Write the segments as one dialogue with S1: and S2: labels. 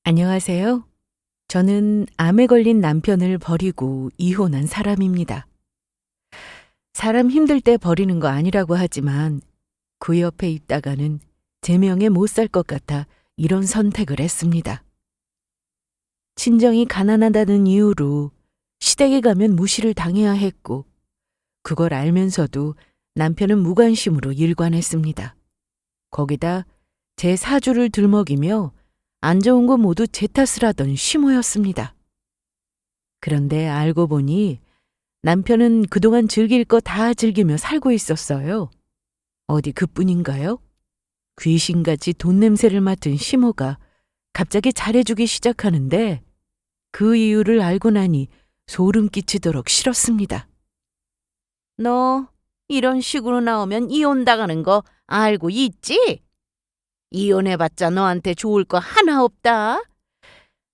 S1: 안녕하세요. 저는 암에 걸린 남편을 버리고 이혼한 사람입니다. 사람 힘들 때 버리는 거 아니라고 하지만 그 옆에 있다가는 제 명에 못 살 것 같아 이런 선택을 했습니다. 친정이 가난하다는 이유로 시댁에 가면 무시를 당해야 했고 그걸 알면서도 남편은 무관심으로 일관했습니다. 거기다 제 사주를 들먹이며 안 좋은 거 모두 제 탓을 하던 시모였습니다. 그런데 알고 보니 남편은 그동안 즐길 거 다 즐기며 살고 있었어요. 어디 그뿐인가요? 귀신같이 돈 냄새를 맡은 시모가 갑자기 잘해주기 시작하는데 그 이유를 알고 나니 소름 끼치도록 싫었습니다. 너 이런 식으로 나오면 이혼당하는 거 알고 있지? 이혼해봤자 너한테 좋을 거 하나 없다.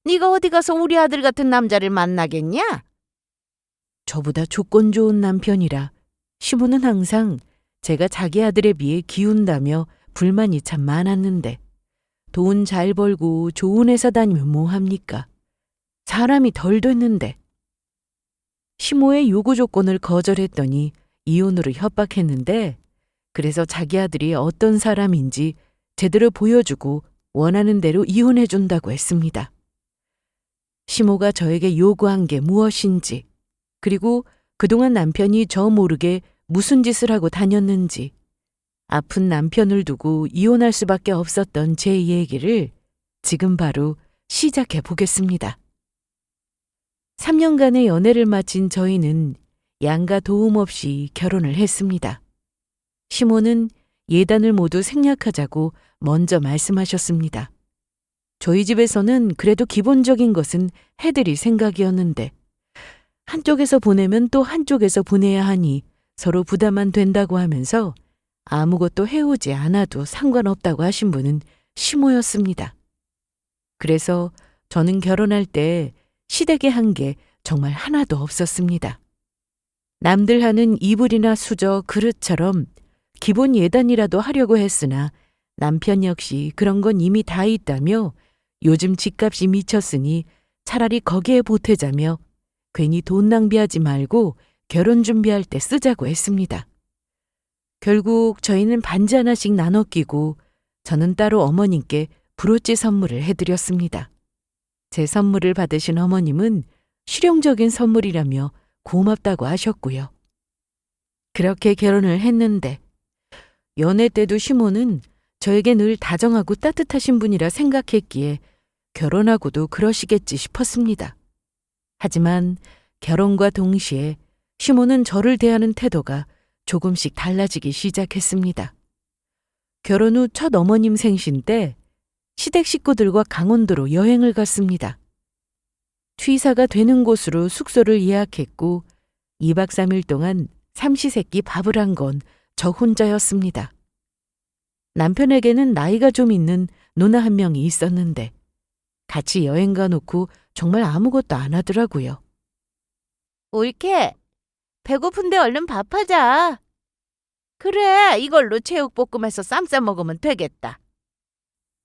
S1: 네가 어디 가서 우리 아들 같은 남자를 만나겠냐? 저보다 조건 좋은 남편이라 시부는 항상 제가 자기 아들에 비해 기운다며 불만이 참 많았는데 돈 잘 벌고 좋은 회사 다니면 뭐합니까? 사람이 덜 됐는데. 시모의 요구 조건을 거절했더니 이혼으로 협박했는데 그래서 자기 아들이 어떤 사람인지 제대로 보여주고 원하는 대로 이혼해준다고 했습니다. 시모가 저에게 요구한 게 무엇인지 그리고 그동안 남편이 저 모르게 무슨 짓을 하고 다녔는지 아픈 남편을 두고 이혼할 수밖에 없었던 제 얘기를 지금 바로 시작해 보겠습니다. 3년간의 연애를 마친 저희는 양가 도움 없이 결혼을 했습니다. 시모는 예단을 모두 생략하자고 먼저 말씀하셨습니다. 저희 집에서는 그래도 기본적인 것은 해드릴 생각이었는데 한쪽에서 보내면 또 한쪽에서 보내야 하니 서로 부담 안 된다고 하면서 아무것도 해오지 않아도 상관없다고 하신 분은 시모였습니다. 그래서 저는 결혼할 때 시댁에 한 게 정말 하나도 없었습니다. 남들 하는 이불이나 수저, 그릇처럼 기본 예단이라도 하려고 했으나 남편 역시 그런 건 이미 다 있다며 요즘 집값이 미쳤으니 차라리 거기에 보태자며 괜히 돈 낭비하지 말고 결혼 준비할 때 쓰자고 했습니다. 결국 저희는 반지 하나씩 나눠 끼고 저는 따로 어머님께 브로치 선물을 해드렸습니다. 제 선물을 받으신 어머님은 실용적인 선물이라며 고맙다고 하셨고요. 그렇게 결혼을 했는데 연애 때도 시모는 저에게 늘 다정하고 따뜻하신 분이라 생각했기에 결혼하고도 그러시겠지 싶었습니다. 하지만 결혼과 동시에 시모는 저를 대하는 태도가 조금씩 달라지기 시작했습니다. 결혼 후 첫 어머님 생신 때 시댁 식구들과 강원도로 여행을 갔습니다. 취사가 되는 곳으로 숙소를 예약했고 2박 3일 동안 삼시세끼 밥을 한 건 저 혼자였습니다. 남편에게는 나이가 좀 있는 누나 한 명이 있었는데 같이 여행 가놓고 정말 아무것도 안 하더라고요. 옳게 배고픈데 얼른 밥하자. 그래, 이걸로 제육볶음해서 쌈 싸 먹으면 되겠다.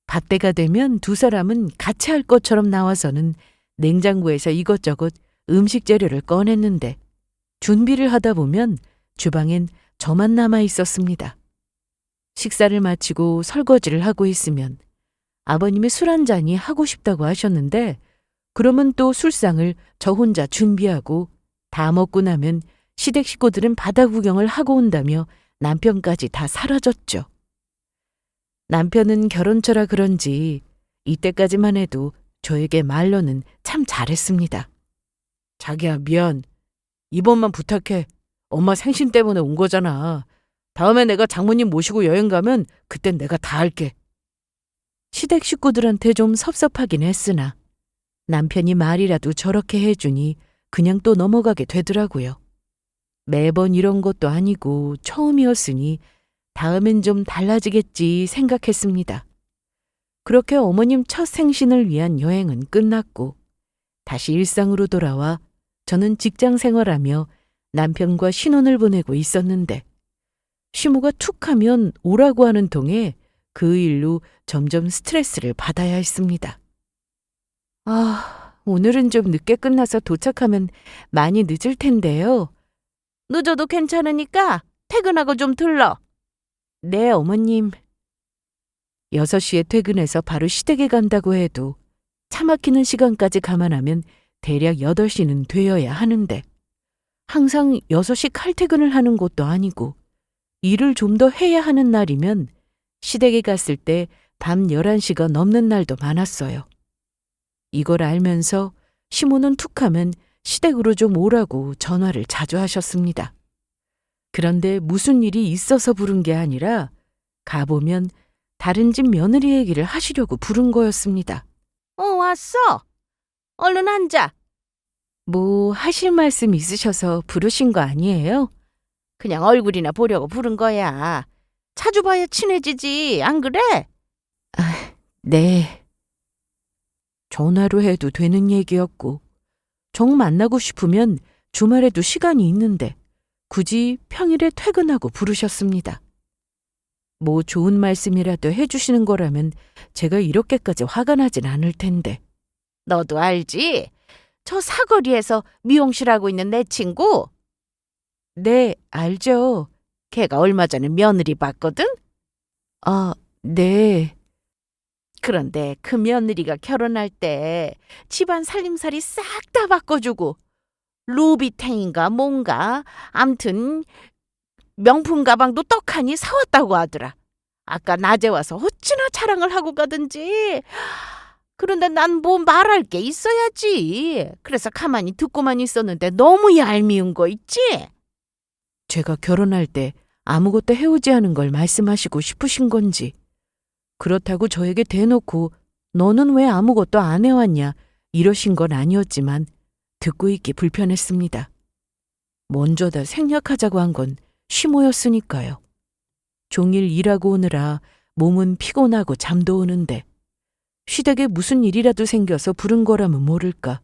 S1: 밥때가 되면 두 사람은 같이 할 것처럼 나와서는 냉장고에서 이것저것 음식 재료를 꺼냈는데 준비를 하다 보면 주방엔 저만 남아 있었습니다. 식사를 마치고 설거지를 하고 있으면 아버님이 술 한 잔이 하고 싶다고 하셨는데 그러면 또 술상을 저 혼자 준비하고 다 먹고 나면 시댁 식구들은 바다 구경을 하고 온다며 남편까지 다 사라졌죠. 남편은 결혼처라 그런지 이때까지만 해도 저에게 말로는 참 잘했습니다. 자기야, 미안. 이번만 부탁해. 엄마 생신 때문에 온 거잖아. 다음에 내가 장모님 모시고 여행 가면 그땐 내가 다 할게. 시댁 식구들한테 좀 섭섭하긴 했으나 남편이 말이라도 저렇게 해주니 그냥 또 넘어가게 되더라고요. 매번 이런 것도 아니고 처음이었으니 다음엔 좀 달라지겠지 생각했습니다. 그렇게 어머님 첫 생신을 위한 여행은 끝났고 다시 일상으로 돌아와 저는 직장 생활하며 남편과 신혼을 보내고 있었는데 시모가 툭 하면 오라고 하는 통에 그 일로 점점 스트레스를 받아야 했습니다. 오늘은 좀 늦게 끝나서 도착하면 많이 늦을 텐데요. 늦어도 괜찮으니까 퇴근하고 좀 들러. 네, 어머님. 6시에 퇴근해서 바로 시댁에 간다고 해도 차 막히는 시간까지 감안하면 대략 8시는 되어야 하는데 항상 6시 칼퇴근을 하는 것도 아니고 일을 좀 더 해야 하는 날이면 시댁에 갔을 때 밤 11시가 넘는 날도 많았어요. 이걸 알면서 시모는 툭하면 시댁으로 좀 오라고 전화를 자주 하셨습니다. 그런데 무슨 일이 있어서 부른 게 아니라 가보면 다른 집 며느리 얘기를 하시려고 부른 거였습니다. 왔어. 얼른 앉아. 뭐 하실 말씀 있으셔서 부르신 거 아니에요? 그냥 얼굴이나 보려고 부른 거야. 자주 봐야 친해지지, 안 그래? 네. 전화로 해도 되는 얘기였고 정 만나고 싶으면 주말에도 시간이 있는데 굳이 평일에 퇴근하고 부르셨습니다. 뭐 좋은 말씀이라도 해주시는 거라면 제가 이렇게까지 화가 나진 않을 텐데. 너도 알지? 저 사거리에서 미용실 하고 있는 내 친구? 네, 알죠. 걔가 얼마 전에 며느리 봤거든? 네. 그런데 그 며느리가 결혼할 때 집안 살림살이 싹 다 바꿔주고 루비탱인가 뭔가 암튼 명품 가방도 떡하니 사왔다고 하더라. 아까 낮에 와서 어찌나 자랑을 하고 가든지. 그런데 난 뭐 말할 게 있어야지. 그래서 가만히 듣고만 있었는데 너무 얄미운 거 있지? 제가 결혼할 때 아무것도 해오지 않은 걸 말씀하시고 싶으신 건지, 그렇다고 저에게 대놓고 너는 왜 아무것도 안 해왔냐 이러신 건 아니었지만 듣고 있기 불편했습니다. 먼저 다 생략하자고 한 건 시모였으니까요. 종일 일하고 오느라 몸은 피곤하고 잠도 오는데 시댁에 무슨 일이라도 생겨서 부른 거라면 모를까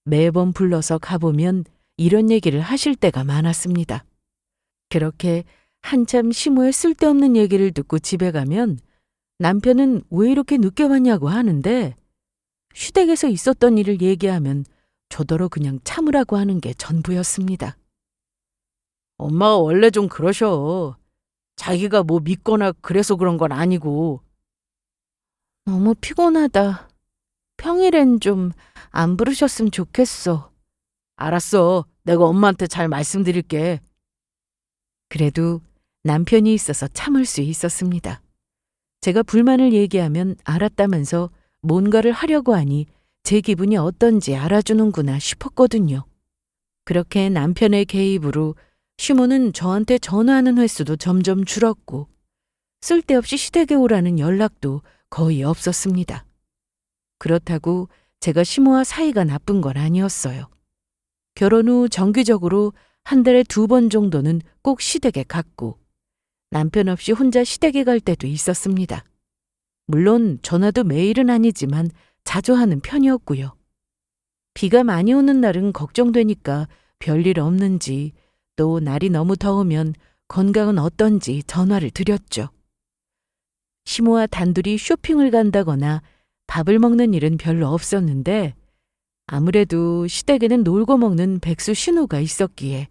S1: 매번 불러서 가보면 이런 얘기를 하실 때가 많았습니다. 그렇게 한참 시모의 쓸데없는 얘기를 듣고 집에 가면 남편은 왜 이렇게 늦게 왔냐고 하는데 시댁에서 있었던 일을 얘기하면 저더러 그냥 참으라고 하는 게 전부였습니다. 엄마가 원래 좀 그러셔. 자기가 뭐 믿거나 그래서 그런 건 아니고. 너무 피곤하다. 평일엔 좀 안 부르셨으면 좋겠어. 알았어. 내가 엄마한테 잘 말씀드릴게. 그래도 남편이 있어서 참을 수 있었습니다. 제가 불만을 얘기하면 알았다면서 뭔가를 하려고 하니 제 기분이 어떤지 알아주는구나 싶었거든요. 그렇게 남편의 개입으로 시모는 저한테 전화하는 횟수도 점점 줄었고 쓸데없이 시댁에 오라는 연락도 거의 없었습니다. 그렇다고 제가 시모와 사이가 나쁜 건 아니었어요. 결혼 후 정기적으로 한 달에 2번 정도는 꼭 시댁에 갔고 남편 없이 혼자 시댁에 갈 때도 있었습니다. 물론 전화도 매일은 아니지만 자주 하는 편이었고요. 비가 많이 오는 날은 걱정되니까 별일 없는지 또 날이 너무 더우면 건강은 어떤지 전화를 드렸죠. 시모와 단둘이 쇼핑을 간다거나 밥을 먹는 일은 별로 없었는데 아무래도 시댁에는 놀고 먹는 백수 신우가 있었기에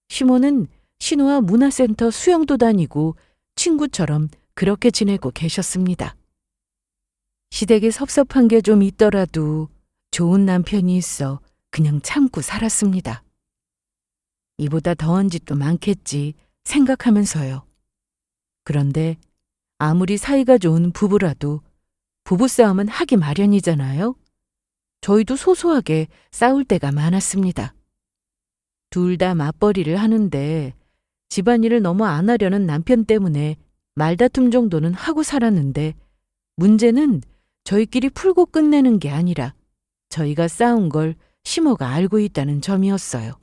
S1: 시모는 신우와 문화센터 수영도 다니고 친구처럼 그렇게 지내고 계셨습니다. 시댁에 섭섭한 게 좀 있더라도 좋은 남편이 있어 그냥 참고 살았습니다. 이보다 더한 짓도 많겠지 생각하면서요. 그런데 아무리 사이가 좋은 부부라도 부부싸움은 하기 마련이잖아요. 저희도 소소하게 싸울 때가 많았습니다. 둘 다 맞벌이를 하는데 집안일을 너무 안 하려는 남편 때문에 말다툼 정도는 하고 살았는데 문제는 저희끼리 풀고 끝내는 게 아니라 저희가 싸운 걸 시모가 알고 있다는 점이었어요.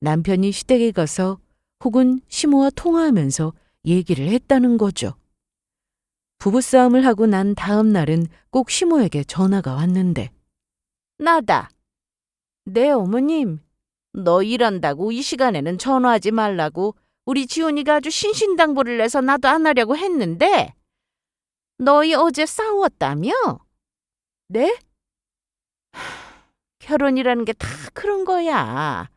S1: 남편이 시댁에 가서 혹은 시모와 통화하면서 얘기를 했다는 거죠. 부부싸움을 하고 난 다음 날은 꼭 시모에게 전화가 왔는데 나다. 네, 어머님. 너 일한다고 이 시간에는 전화하지 말라고 우리 지훈이가 아주 신신당부를 내서 나도 안 하려고 했는데 너희 어제 싸웠다며? 네?
S2: 결혼이라는 게 다 그런 거야.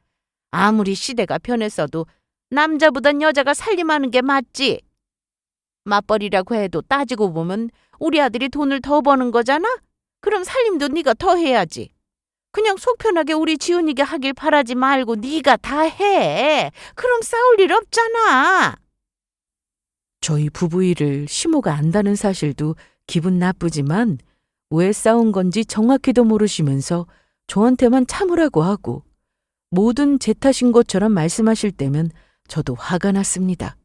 S2: 아무리 시대가 변했어도 남자보단 여자가 살림하는 게 맞지. 맞벌이라고 해도 따지고 보면 우리 아들이 돈을 더 버는 거잖아? 그럼 살림도 네가 더 해야지. 그냥 속 편하게 우리 지훈이가 하길 바라지 말고 네가 다 해. 그럼 싸울 일 없잖아.
S1: 저희 부부 일을 시모가 안다는 사실도 기분 나쁘지만 왜 싸운 건지 정확히도 모르시면서 저한테만 참으라고 하고 모든 제 탓인 것처럼 말씀하실 때면 저도 화가 났습니다.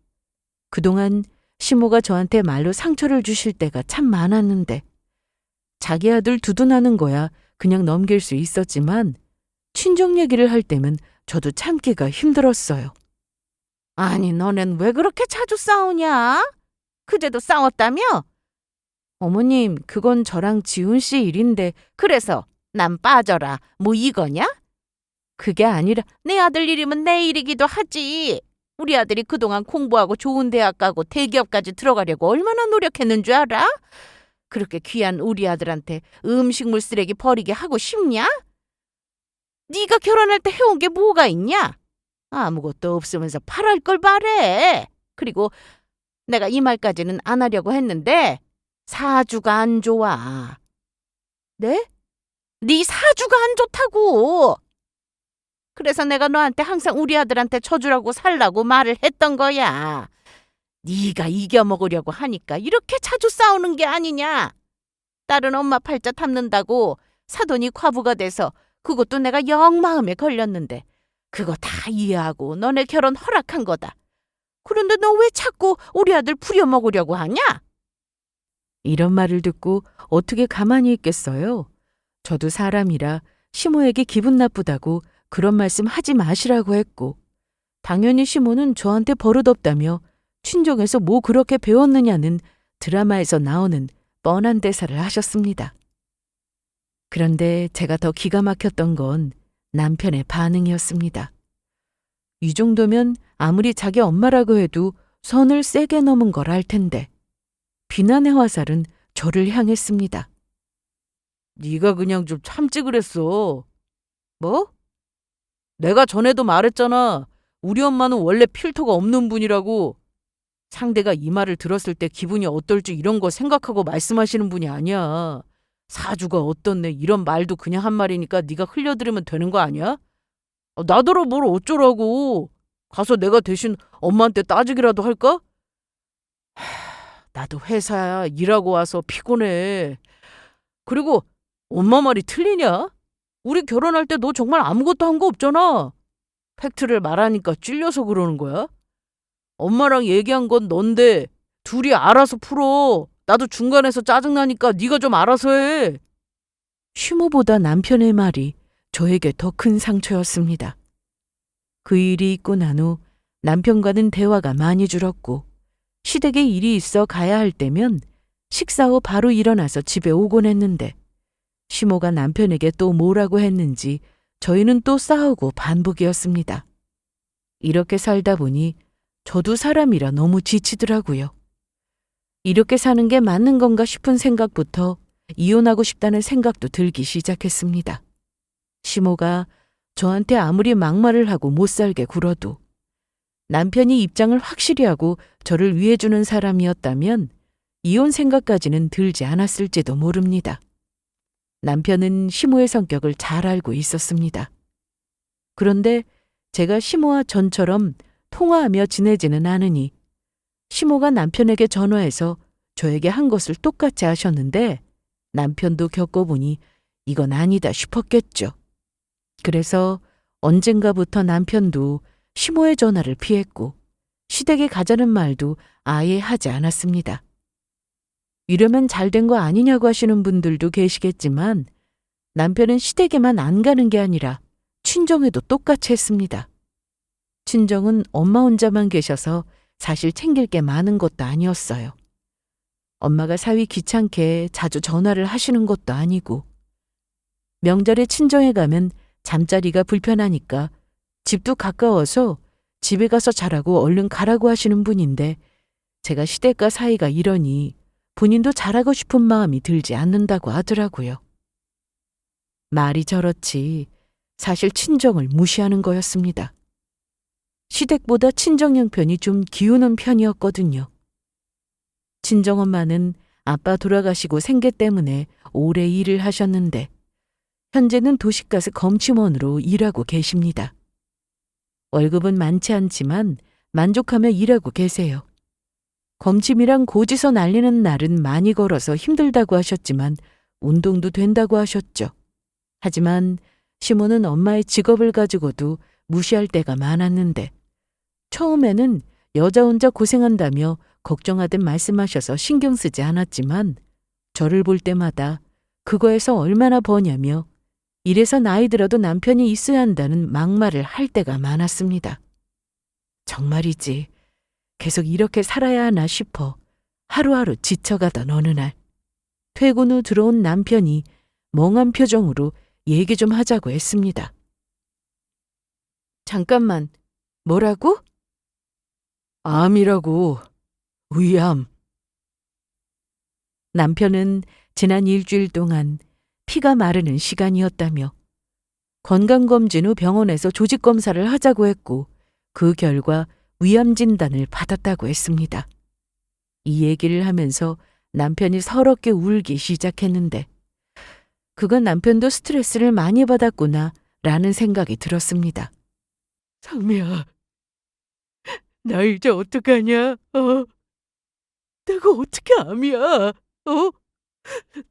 S1: 그동안 시모가 저한테 말로 상처를 주실 때가 참 많았는데 자기 아들 두둔하는 거야 그냥 넘길 수 있었지만 친정 얘기를 할 때면 저도 참기가 힘들었어요.
S2: 아니, 너넨 왜 그렇게 자주 싸우냐? 그제도 싸웠다며?
S1: 어머님, 그건 저랑 지훈 씨 일인데
S2: 그래서 난 빠져라. 뭐 이거냐?
S1: 그게 아니라
S2: 내 아들 일이면 내 일이기도 하지. 우리 아들이 그동안 공부하고 좋은 대학 가고 대기업까지 들어가려고 얼마나 노력했는 줄 알아? 그렇게 귀한 우리 아들한테 음식물 쓰레기 버리게 하고 싶냐? 네가 결혼할 때 해온 게 뭐가 있냐? 아무것도 없으면서 팔할 걸 바래. 그리고 내가 이 말까지는 안 하려고 했는데 사주가 안 좋아.
S1: 네?
S2: 네 사주가 안 좋다고. 그래서 내가 너한테 항상 우리 아들한테 쳐주라고 살라고 말을 했던 거야. 네가 이겨먹으려고 하니까 이렇게 자주 싸우는 게 아니냐. 딸은 엄마 팔자 탐는다고 사돈이 과부가 돼서 그것도 내가 영 마음에 걸렸는데 그거 다 이해하고 너네 결혼 허락한 거다. 그런데 너 왜 자꾸 우리 아들 부려먹으려고 하냐?
S1: 이런 말을 듣고 어떻게 가만히 있겠어요? 저도 사람이라 시모에게 기분 나쁘다고 그런 말씀 하지 마시라고 했고 당연히 시모는 저한테 버릇없다며 친정에서 뭐 그렇게 배웠느냐는 드라마에서 나오는 뻔한 대사를 하셨습니다. 그런데 제가 더 기가 막혔던 건 남편의 반응이었습니다. 이 정도면 아무리 자기 엄마라고 해도 선을 세게 넘은 걸 알 텐데 비난의 화살은 저를 향했습니다.
S2: 네가 그냥 좀 참지 그랬어. 뭐? 내가 전에도 말했잖아. 우리 엄마는 원래 필터가 없는 분이라고. 상대가 이 말을 들었을 때 기분이 어떨지 이런 거 생각하고 말씀하시는 분이 아니야. 사주가 어떻네 이런 말도 그냥 한 말이니까 네가 흘려들으면 되는 거 아니야? 나더러 뭘 어쩌라고. 가서 내가 대신 엄마한테 따지기라도 할까? 나도 회사야 일하고 와서 피곤해. 그리고 엄마 말이 틀리냐? 우리 결혼할 때 너 정말 아무것도 한 거 없잖아. 팩트를 말하니까 찔려서 그러는 거야? 엄마랑 얘기한 건 넌데 둘이 알아서 풀어. 나도 중간에서 짜증나니까 네가 좀 알아서 해.
S1: 시모보다 남편의 말이 저에게 더 큰 상처였습니다. 그 일이 있고 난 후 남편과는 대화가 많이 줄었고 시댁에 일이 있어 가야 할 때면 식사 후 바로 일어나서 집에 오곤 했는데 시모가 남편에게 또 뭐라고 했는지 저희는 또 싸우고 반복이었습니다. 이렇게 살다 보니 저도 사람이라 너무 지치더라고요. 이렇게 사는 게 맞는 건가 싶은 생각부터 이혼하고 싶다는 생각도 들기 시작했습니다. 시모가 저한테 아무리 막말을 하고 못 살게 굴어도 남편이 입장을 확실히 하고 저를 위해주는 사람이었다면 이혼 생각까지는 들지 않았을지도 모릅니다. 남편은 시모의 성격을 잘 알고 있었습니다. 그런데 제가 시모와 전처럼 통화하며 지내지는 않으니 시모가 남편에게 전화해서 저에게 한 것을 똑같이 하셨는데 남편도 겪어보니 이건 아니다 싶었겠죠. 그래서 언젠가부터 남편도 시모의 전화를 피했고 시댁에 가자는 말도 아예 하지 않았습니다. 이러면 잘 된 거 아니냐고 하시는 분들도 계시겠지만 남편은 시댁에만 안 가는 게 아니라 친정에도 똑같이 했습니다. 친정은 엄마 혼자만 계셔서 사실 챙길 게 많은 것도 아니었어요. 엄마가 사위 귀찮게 자주 전화를 하시는 것도 아니고 명절에 친정에 가면 잠자리가 불편하니까 집도 가까워서 집에 가서 자라고 얼른 가라고 하시는 분인데 제가 시댁과 사이가 이러니 본인도 잘하고 싶은 마음이 들지 않는다고 하더라고요. 말이 저렇지 사실 친정을 무시하는 거였습니다. 시댁보다 친정 형편이 좀 기우는 편이었거든요. 친정엄마는 아빠 돌아가시고 생계 때문에 오래 일을 하셨는데 현재는 도시가스 검침원으로 일하고 계십니다. 월급은 많지 않지만 만족하며 일하고 계세요. 검침이랑 고지서 날리는 날은 많이 걸어서 힘들다고 하셨지만 운동도 된다고 하셨죠. 하지만 시모는 엄마의 직업을 가지고도 무시할 때가 많았는데 처음에는 여자 혼자 고생한다며 걱정하듯 말씀하셔서 신경 쓰지 않았지만 저를 볼 때마다 그거에서 얼마나 버냐며 이래서 나이 들어도 남편이 있어야 한다는 막말을 할 때가 많았습니다. 정말이지 계속 이렇게 살아야 하나 싶어 하루하루 지쳐가던 어느 날 퇴근 후 들어온 남편이 멍한 표정으로 얘기 좀 하자고 했습니다. 잠깐만, 뭐라고? 암이라고, 위암. 남편은 지난 일주일 동안 피가 마르는 시간이었다며 건강검진 후 병원에서 조직검사를 하자고 했고 그 결과 위암 진단을 받았다고 했습니다. 이 얘기를 하면서 남편이 서럽게 울기 시작했는데 그건 남편도 스트레스를 많이 받았구나 라는 생각이 들었습니다. 상미야, 나 이제 어떡하냐? 내가 어떻게 암이야?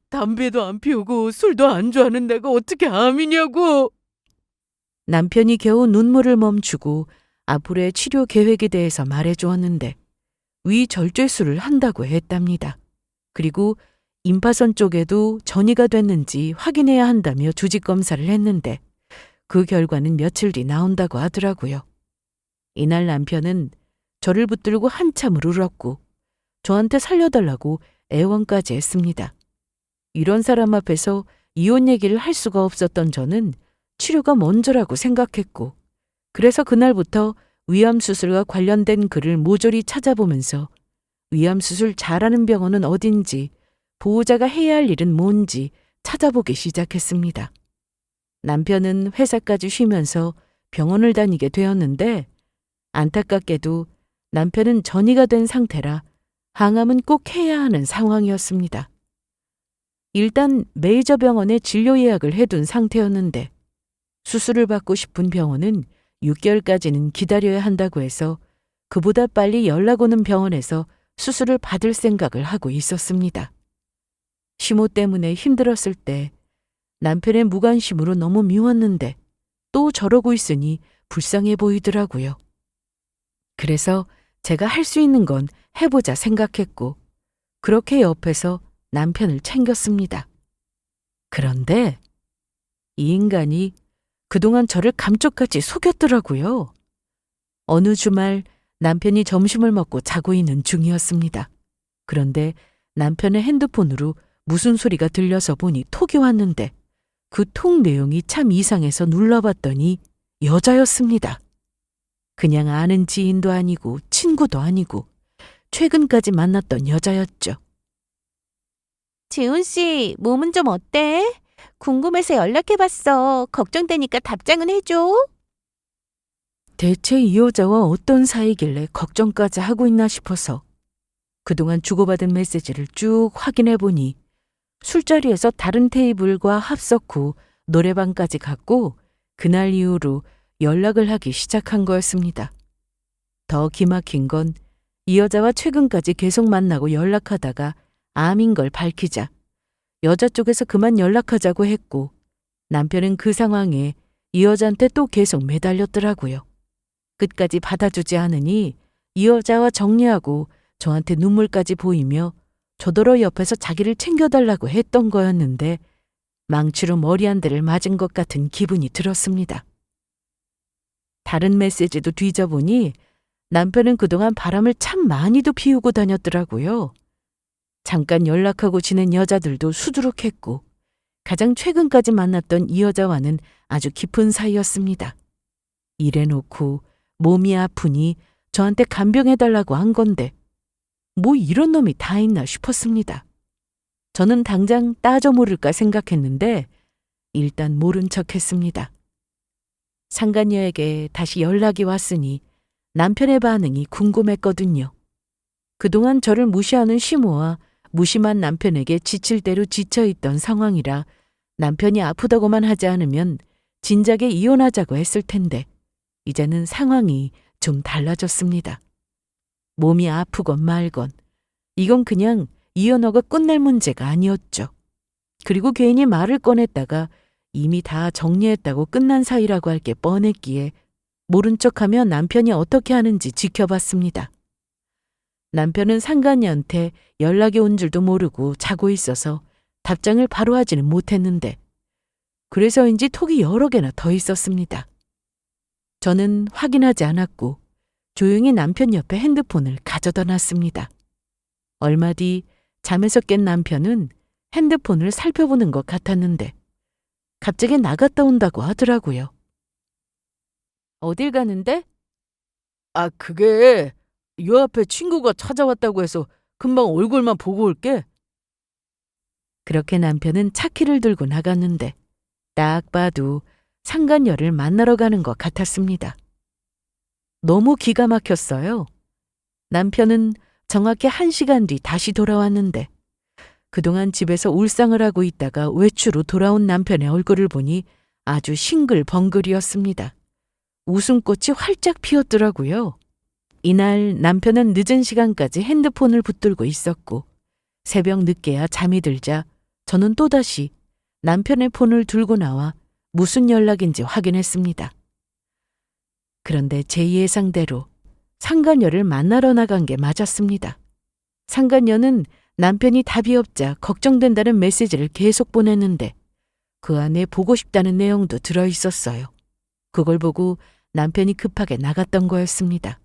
S1: 담배도 안 피우고 술도 안 좋아하는 내가 어떻게 암이냐고. 남편이 겨우 눈물을 멈추고 앞으로의 치료 계획에 대해서 말해주었는데 위절제술을 한다고 했답니다. 그리고 임파선 쪽에도 전이가 됐는지 확인해야 한다며 조직검사를 했는데 그 결과는 며칠 뒤 나온다고 하더라고요. 이날 남편은 저를 붙들고 한참을 울었고 저한테 살려달라고 애원까지 했습니다. 이런 사람 앞에서 이혼 얘기를 할 수가 없었던 저는 치료가 먼저라고 생각했고 그래서 그날부터 위암 수술과 관련된 글을 모조리 찾아보면서 위암 수술 잘하는 병원은 어딘지 보호자가 해야 할 일은 뭔지 찾아보기 시작했습니다. 남편은 회사까지 쉬면서 병원을 다니게 되었는데 안타깝게도 남편은 전이가 된 상태라 항암은 꼭 해야 하는 상황이었습니다. 일단 메이저 병원에 진료 예약을 해둔 상태였는데 수술을 받고 싶은 병원은 6개월까지는 기다려야 한다고 해서 그보다 빨리 연락 오는 병원에서 수술을 받을 생각을 하고 있었습니다. 시모 때문에 힘들었을 때 남편의 무관심으로 너무 미웠는데 또 저러고 있으니 불쌍해 보이더라고요. 그래서 제가 할 수 있는 건 해보자 생각했고 그렇게 옆에서 남편을 챙겼습니다. 그런데 이 인간이 그동안 저를 감쪽같이 속였더라고요. 어느 주말 남편이 점심을 먹고 자고 있는 중이었습니다. 그런데 남편의 핸드폰으로 무슨 소리가 들려서 보니 톡이 왔는데 그 톡 내용이 참 이상해서 눌러봤더니 여자였습니다. 그냥 아는 지인도 아니고 친구도 아니고 최근까지 만났던 여자였죠.
S2: 지훈 씨, 몸은 좀 어때? 궁금해서 연락해봤어. 걱정되니까 답장은 해줘.
S1: 대체 이 여자와 어떤 사이길래 걱정까지 하고 있나 싶어서 그동안 주고받은 메시지를 쭉 확인해보니 술자리에서 다른 테이블과 합석 후 노래방까지 갔고 그날 이후로 연락을 하기 시작한 거였습니다. 더 기막힌 건 이 여자와 최근까지 계속 만나고 연락하다가 암인 걸 밝히자 여자 쪽에서 그만 연락하자고 했고 남편은 그 상황에 이 여자한테 또 계속 매달렸더라고요. 끝까지 받아주지 않으니 이 여자와 정리하고 저한테 눈물까지 보이며 저더러 옆에서 자기를 챙겨달라고 했던 거였는데 망치로 머리 한 대를 맞은 것 같은 기분이 들었습니다. 다른 메시지도 뒤져보니 남편은 그동안 바람을 참 많이도 피우고 다녔더라고요. 잠깐 연락하고 지낸 여자들도 수두룩했고 가장 최근까지 만났던 이 여자와는 아주 깊은 사이였습니다. 이래놓고 몸이 아프니 저한테 간병해달라고 한 건데 뭐 이런 놈이 다 있나 싶었습니다. 저는 당장 따져 모를까 생각했는데 일단 모른 척 했습니다. 상간녀에게 다시 연락이 왔으니 남편의 반응이 궁금했거든요. 그동안 저를 무시하는 시모와 무심한 남편에게 지칠 대로 지쳐있던 상황이라 남편이 아프다고만 하지 않으면 진작에 이혼하자고 했을 텐데 이제는 상황이 좀 달라졌습니다. 몸이 아프건 말건 이건 그냥 이혼하고 끝날 문제가 아니었죠. 그리고 괜히 말을 꺼냈다가 이미 다 정리했다고 끝난 사이라고 할 게 뻔했기에 모른 척하며 남편이 어떻게 하는지 지켜봤습니다. 남편은 상간녀한테 연락이 온 줄도 모르고 자고 있어서 답장을 바로 하지는 못했는데 그래서인지 톡이 여러 개나 더 있었습니다. 저는 확인하지 않았고 조용히 남편 옆에 핸드폰을 가져다 놨습니다. 얼마 뒤 잠에서 깬 남편은 핸드폰을 살펴보는 것 같았는데 갑자기 나갔다 온다고 하더라고요. 어딜 가는데? 아, 그게 요 앞에 친구가 찾아왔다고 해서 금방 얼굴만 보고 올게. 그렇게 남편은 차키를 들고 나갔는데 딱 봐도 상간녀를 만나러 가는 것 같았습니다. 너무 기가 막혔어요. 남편은 정확히 1시간 뒤 다시 돌아왔는데 그동안 집에서 울상을 하고 있다가 외출로 돌아온 남편의 얼굴을 보니 아주 싱글벙글이었습니다. 웃음꽃이 활짝 피었더라고요. 이날 남편은 늦은 시간까지 핸드폰을 붙들고 있었고 새벽 늦게야 잠이 들자 저는 또다시 남편의 폰을 들고 나와 무슨 연락인지 확인했습니다. 그런데 제 예상대로 상간녀를 만나러 나간 게 맞았습니다. 상간녀는 남편이 답이 없자 걱정된다는 메시지를 계속 보냈는데 그 안에 보고 싶다는 내용도 들어 있었어요. 그걸 보고 남편이 급하게 나갔던 거였습니다.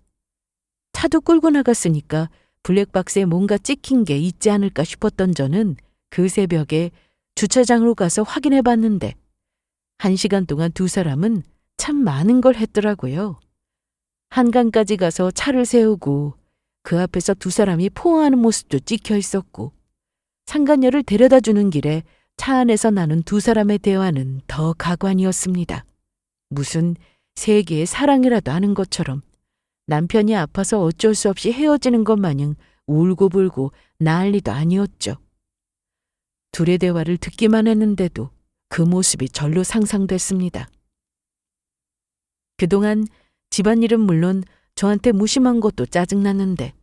S1: 차도 끌고 나갔으니까 블랙박스에 뭔가 찍힌 게 있지 않을까 싶었던 저는 그 새벽에 주차장으로 가서 확인해 봤는데 1시간 동안 두 사람은 참 많은 걸 했더라고요. 한강까지 가서 차를 세우고 그 앞에서 두 사람이 포옹하는 모습도 찍혀 있었고 상간녀를 데려다 주는 길에 차 안에서 나눈 두 사람의 대화는 더 가관이었습니다. 무슨 세계의 사랑이라도 하는 것처럼 남편이 아파서 어쩔 수 없이 헤어지는 것 마냥 울고불고 난리도 아니었죠. 둘의 대화를 듣기만 했는데도 그 모습이 절로 상상됐습니다. 그동안 집안일은 물론 저한테 무심한 것도 짜증났는데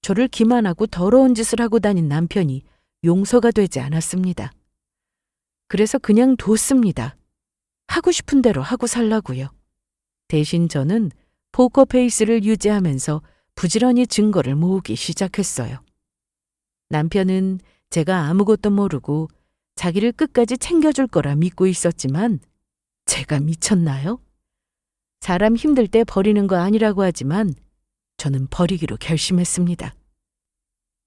S1: 저를 기만하고 더러운 짓을 하고 다닌 남편이 용서가 되지 않았습니다. 그래서 그냥 뒀습니다. 하고 싶은 대로 하고 살라고요. 대신 저는 포커페이스를 유지하면서 부지런히 증거를 모으기 시작했어요. 남편은 제가 아무것도 모르고 자기를 끝까지 챙겨줄 거라 믿고 있었지만 제가 미쳤나요? 사람 힘들 때 버리는 거 아니라고 하지만 저는 버리기로 결심했습니다.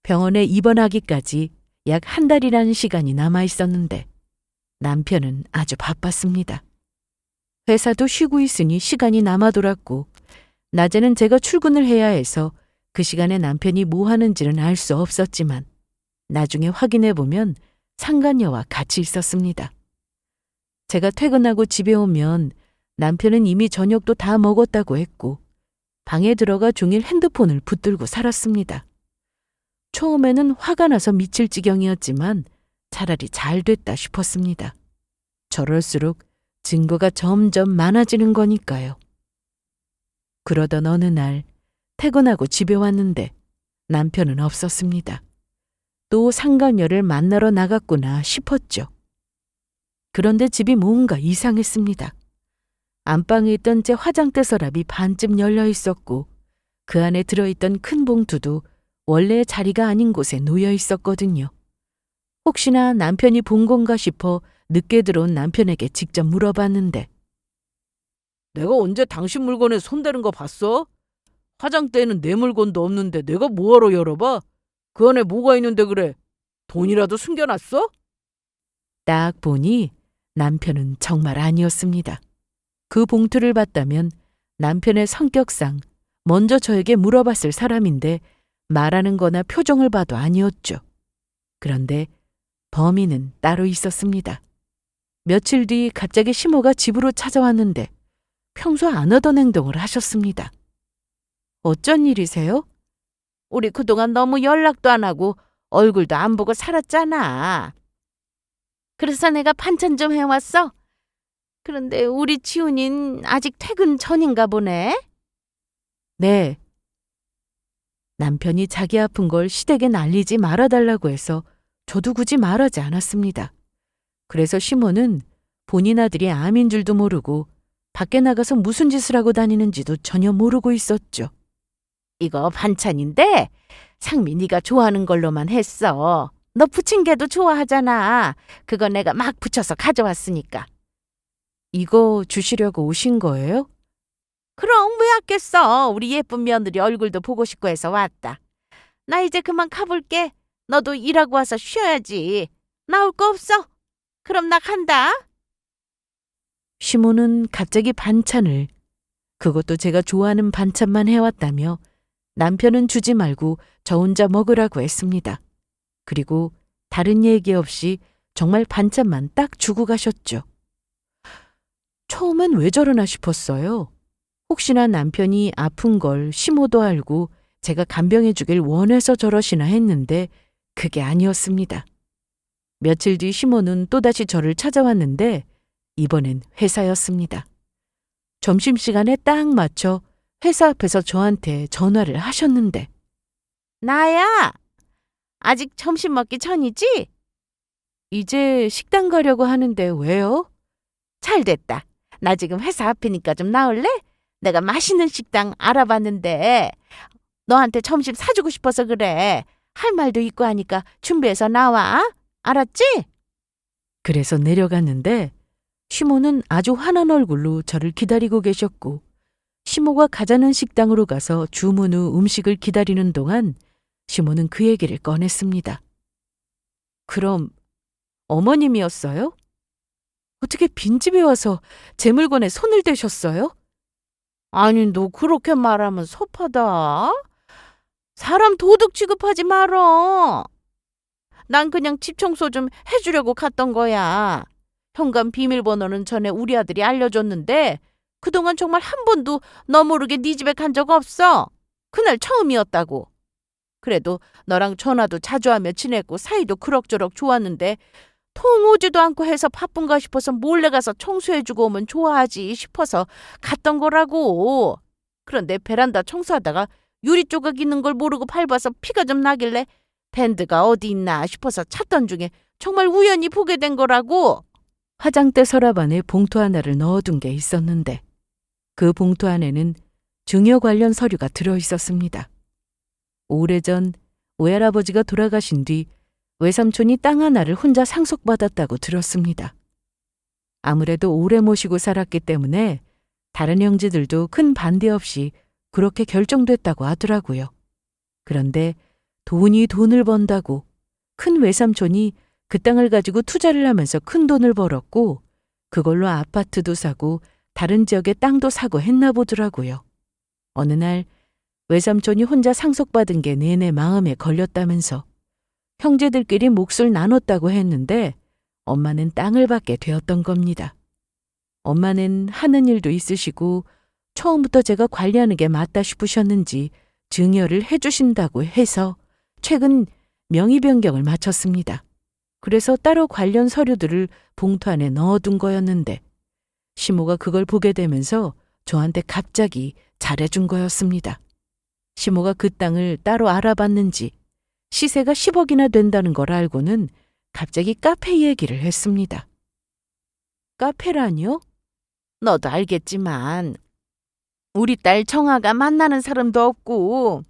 S1: 병원에 입원하기까지 약 1달이라는 시간이 남아 있었는데 남편은 아주 바빴습니다. 회사도 쉬고 있으니 시간이 남아 돌았고 낮에는 제가 출근을 해야 해서 그 시간에 남편이 뭐 하는지는 알 수 없었지만 나중에 확인해 보면 상간녀와 같이 있었습니다. 제가 퇴근하고 집에 오면 남편은 이미 저녁도 다 먹었다고 했고 방에 들어가 종일 핸드폰을 붙들고 살았습니다. 처음에는 화가 나서 미칠 지경이었지만 차라리 잘 됐다 싶었습니다. 저럴수록 증거가 점점 많아지는 거니까요. 그러던 어느 날 퇴근하고 집에 왔는데 남편은 없었습니다. 또 상간녀를 만나러 나갔구나 싶었죠. 그런데 집이 뭔가 이상했습니다. 안방에 있던 제 화장대 서랍이 반쯤 열려 있었고 그 안에 들어있던 큰 봉투도 원래의 자리가 아닌 곳에 놓여 있었거든요. 혹시나 남편이 본 건가 싶어 늦게 들어온 남편에게 직접 물어봤는데 내가 언제 당신 물건에 손대는 거 봤어? 화장대에는 내 물건도 없는데 내가 뭐하러 열어봐? 그 안에 뭐가 있는데 그래? 돈이라도 숨겨놨어? 딱 보니 남편은 정말 아니었습니다. 그 봉투를 봤다면 남편의 성격상 먼저 저에게 물어봤을 사람인데 말하는 거나 표정을 봐도 아니었죠. 그런데 범인은 따로 있었습니다. 며칠 뒤 갑자기 시모가 집으로 찾아왔는데 평소 안 하던 행동을 하셨습니다. 어쩐 일이세요?
S2: 우리 그동안 너무 연락도 안 하고 얼굴도 안 보고 살았잖아. 그래서 내가 반찬 좀 해왔어. 그런데 우리 지훈이는 아직 퇴근 전인가 보네.
S1: 네. 남편이 자기 아픈 걸 시댁에 알리지 말아달라고 해서 저도 굳이 말하지 않았습니다. 그래서 시모는 본인 아들이 암인 줄도 모르고 밖에 나가서 무슨 짓을 하고 다니는지도 전혀 모르고 있었죠.
S2: 이거 반찬인데 상미 네가 좋아하는 걸로만 했어. 너 부침개도 좋아하잖아. 그거 내가 막 부쳐서 가져왔으니까.
S1: 이거 주시려고 오신 거예요?
S2: 그럼 왜 왔겠어. 우리 예쁜 며느리 얼굴도 보고 싶고 해서 왔다. 나 이제 그만 가볼게. 너도 일하고 와서 쉬어야지. 나올 거 없어. 그럼 나 간다.
S1: 시모는 갑자기 반찬을, 그것도 제가 좋아하는 반찬만 해왔다며 남편은 주지 말고 저 혼자 먹으라고 했습니다. 그리고 다른 얘기 없이 정말 반찬만 딱 주고 가셨죠. 처음엔 왜 저러나 싶었어요. 혹시나 남편이 아픈 걸 시모도 알고 제가 간병해 주길 원해서 저러시나 했는데 그게 아니었습니다. 며칠 뒤 시모는 또다시 저를 찾아왔는데 이번엔 회사였습니다. 점심시간에 딱 맞춰 회사 앞에서 저한테 전화를 하셨는데
S2: 나야. 아직 점심 먹기 전이지?
S1: 이제 식당 가려고 하는데 왜요?
S2: 잘 됐다. 나 지금 회사 앞이니까 좀 나올래? 내가 맛있는 식당 알아봤는데 너한테 점심 사주고 싶어서 그래. 할 말도 있고 하니까 준비해서 나와. 알았지?
S1: 그래서 내려갔는데 시모는 아주 환한 얼굴로 저를 기다리고 계셨고 시모가 가자는 식당으로 가서 주문 후 음식을 기다리는 동안 시모는 그 얘기를 꺼냈습니다. 그럼 어머님이었어요? 어떻게 빈집에 와서 제 물건에 손을 대셨어요?
S2: 아니 너 그렇게 말하면 섭하다. 사람 도둑 취급하지 말어. 난 그냥 집 청소 좀 해주려고 갔던 거야. 현관 비밀번호는 전에 우리 아들이 알려줬는데 그동안 정말 한 번도 너 모르게 네 집에 간 적 없어. 그날 처음이었다고. 그래도 너랑 전화도 자주 하며 지냈고 사이도 그럭저럭 좋았는데 통 오지도 않고 해서 바쁜가 싶어서 몰래 가서 청소해주고 오면 좋아하지 싶어서 갔던 거라고. 그런데 베란다 청소하다가 유리 조각 있는 걸 모르고 밟아서 피가 좀 나길래 밴드가 어디 있나 싶어서 찾던 중에 정말 우연히 보게 된 거라고.
S1: 화장대 서랍 안에 봉투 하나를 넣어둔 게 있었는데 그 봉투 안에는 증여 관련 서류가 들어있었습니다. 오래전 외할아버지가 돌아가신 뒤 외삼촌이 땅 하나를 혼자 상속받았다고 들었습니다. 아무래도 오래 모시고 살았기 때문에 다른 형제들도 큰 반대 없이 그렇게 결정됐다고 하더라고요. 그런데 돈이 돈을 번다고 큰 외삼촌이 그 땅을 가지고 투자를 하면서 큰 돈을 벌었고 그걸로 아파트도 사고 다른 지역에 땅도 사고 했나 보더라고요. 어느 날 외삼촌이 혼자 상속받은 게 내내 마음에 걸렸다면서 형제들끼리 몫을 나눴다고 했는데 엄마는 땅을 받게 되었던 겁니다. 엄마는 하는 일도 있으시고 처음부터 제가 관리하는 게 맞다 싶으셨는지 증여를 해주신다고 해서 최근 명의 변경을 마쳤습니다. 그래서 따로 관련 서류들을 봉투 안에 넣어둔 거였는데 시모가 그걸 보게 되면서 저한테 갑자기 잘해준 거였습니다. 시모가 그 땅을 따로 알아봤는지 시세가 10억이나 된다는 걸 알고는 갑자기 카페 얘기를 했습니다. 카페라니요?
S2: 너도 알겠지만 우리 딸 정아가 만나는 사람도 없고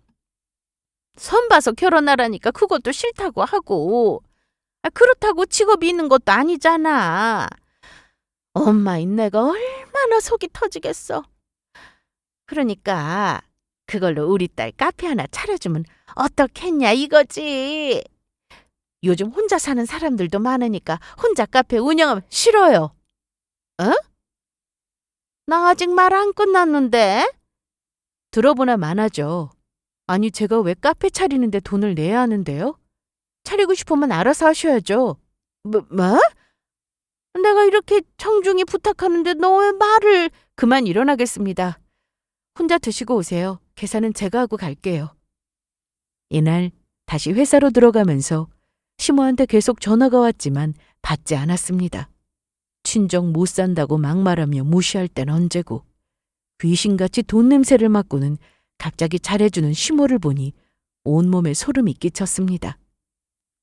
S2: 선 봐서 결혼하라니까 그것도 싫다고 하고 그렇다고 직업이 있는 것도 아니잖아. 엄마인 내가 얼마나 속이 터지겠어. 그러니까 그걸로 우리 딸 카페 하나 차려주면 어떻겠냐 이거지. 요즘 혼자 사는 사람들도 많으니까 혼자 카페 운영하면 싫어요. 어? 나 아직 말 안 끝났는데?
S1: 들어보나 마나죠. 아니 제가 왜 카페 차리는데 돈을 내야 하는데요? 차리고 싶으면 알아서 하셔야죠.
S2: 뭐? 내가 이렇게 정중히 부탁하는데 너 왜 말을...
S1: 그만 일어나겠습니다. 혼자 드시고 오세요. 계산은 제가 하고 갈게요. 이날 다시 회사로 들어가면서 시모한테 계속 전화가 왔지만 받지 않았습니다. 친정 못 산다고 막말하며 무시할 땐 언제고 귀신같이 돈 냄새를 맡고는 갑자기 잘해주는 시모를 보니 온몸에 소름이 끼쳤습니다.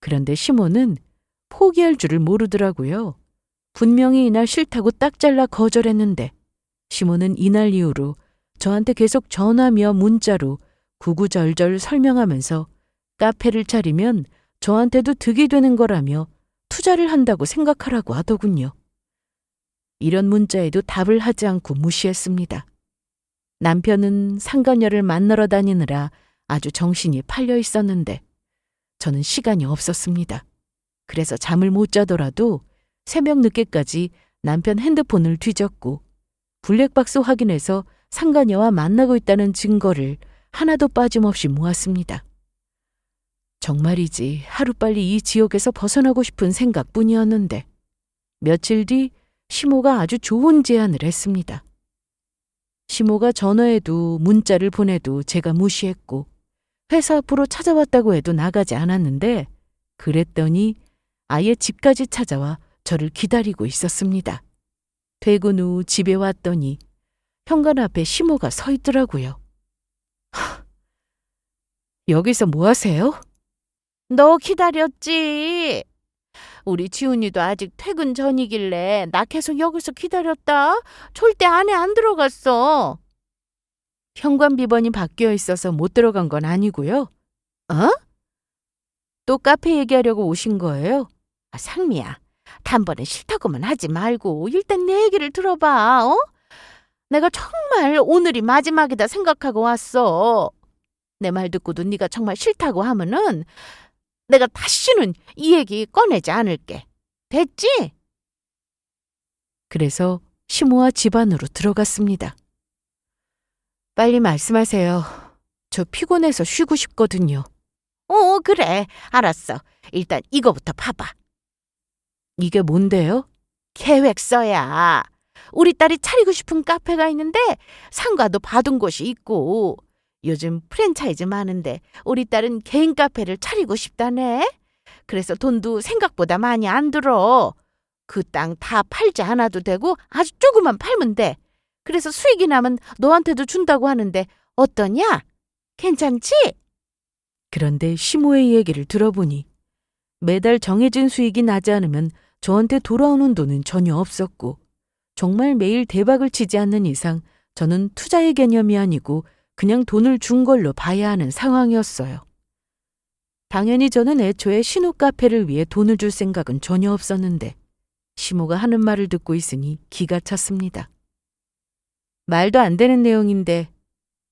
S1: 그런데 시모는 포기할 줄을 모르더라고요. 분명히 이날 싫다고 딱 잘라 거절했는데 시모는 이날 이후로 저한테 계속 전화며 문자로 구구절절 설명하면서 카페를 차리면 저한테도 득이 되는 거라며 투자를 한다고 생각하라고 하더군요. 이런 문자에도 답을 하지 않고 무시했습니다. 남편은 상간녀를 만나러 다니느라 아주 정신이 팔려 있었는데 저는 시간이 없었습니다. 그래서 잠을 못 자더라도 새벽 늦게까지 남편 핸드폰을 뒤졌고 블랙박스 확인해서 상간녀와 만나고 있다는 증거를 하나도 빠짐없이 모았습니다. 정말이지 하루빨리 이 지옥에서 벗어나고 싶은 생각뿐이었는데 며칠 뒤 시모가 아주 좋은 제안을 했습니다. 시모가 전화해도 문자를 보내도 제가 무시했고 회사 앞으로 찾아왔다고 해도 나가지 않았는데 그랬더니 아예 집까지 찾아와 저를 기다리고 있었습니다. 퇴근 후 집에 왔더니 현관 앞에 시모가 서 있더라고요. 여기서 뭐 하세요?
S2: 너 기다렸지. 우리 지훈이도 아직 퇴근 전이길래 나 계속 여기서 기다렸다. 절대 안에 안 들어갔어.
S1: 현관 비번이 바뀌어 있어서 못 들어간 건 아니고요.
S2: 어?
S1: 또 카페 얘기하려고 오신 거예요?
S2: 상미야, 단번에 싫다고만 하지 말고 일단 내 얘기를 들어봐. 어? 내가 정말 오늘이 마지막이다 생각하고 왔어. 내 말 듣고도 네가 정말 싫다고 하면은 내가 다시는 이 얘기 꺼내지 않을게. 됐지?
S1: 그래서 시모와 집 안으로 들어갔습니다. 빨리 말씀하세요. 저 피곤해서 쉬고 싶거든요.
S2: 그래. 알았어. 일단 이거부터 봐봐.
S1: 이게 뭔데요?
S2: 계획서야. 우리 딸이 차리고 싶은 카페가 있는데 상가도 받은 곳이 있고 요즘 프랜차이즈 많은데 우리 딸은 개인 카페를 차리고 싶다네. 그래서 돈도 생각보다 많이 안 들어. 그 땅 다 팔지 않아도 되고 아주 조금만 팔면 돼. 그래서 수익이 나면 너한테도 준다고 하는데 어떠냐? 괜찮지?
S1: 그런데 시모의 얘기를 들어보니 매달 정해진 수익이 나지 않으면 저한테 돌아오는 돈은 전혀 없었고 정말 매일 대박을 치지 않는 이상 저는 투자의 개념이 아니고 그냥 돈을 준 걸로 봐야 하는 상황이었어요. 당연히 저는 애초에 신우 카페를 위해 돈을 줄 생각은 전혀 없었는데 시모가 하는 말을 듣고 있으니 기가 찼습니다. 말도 안 되는 내용인데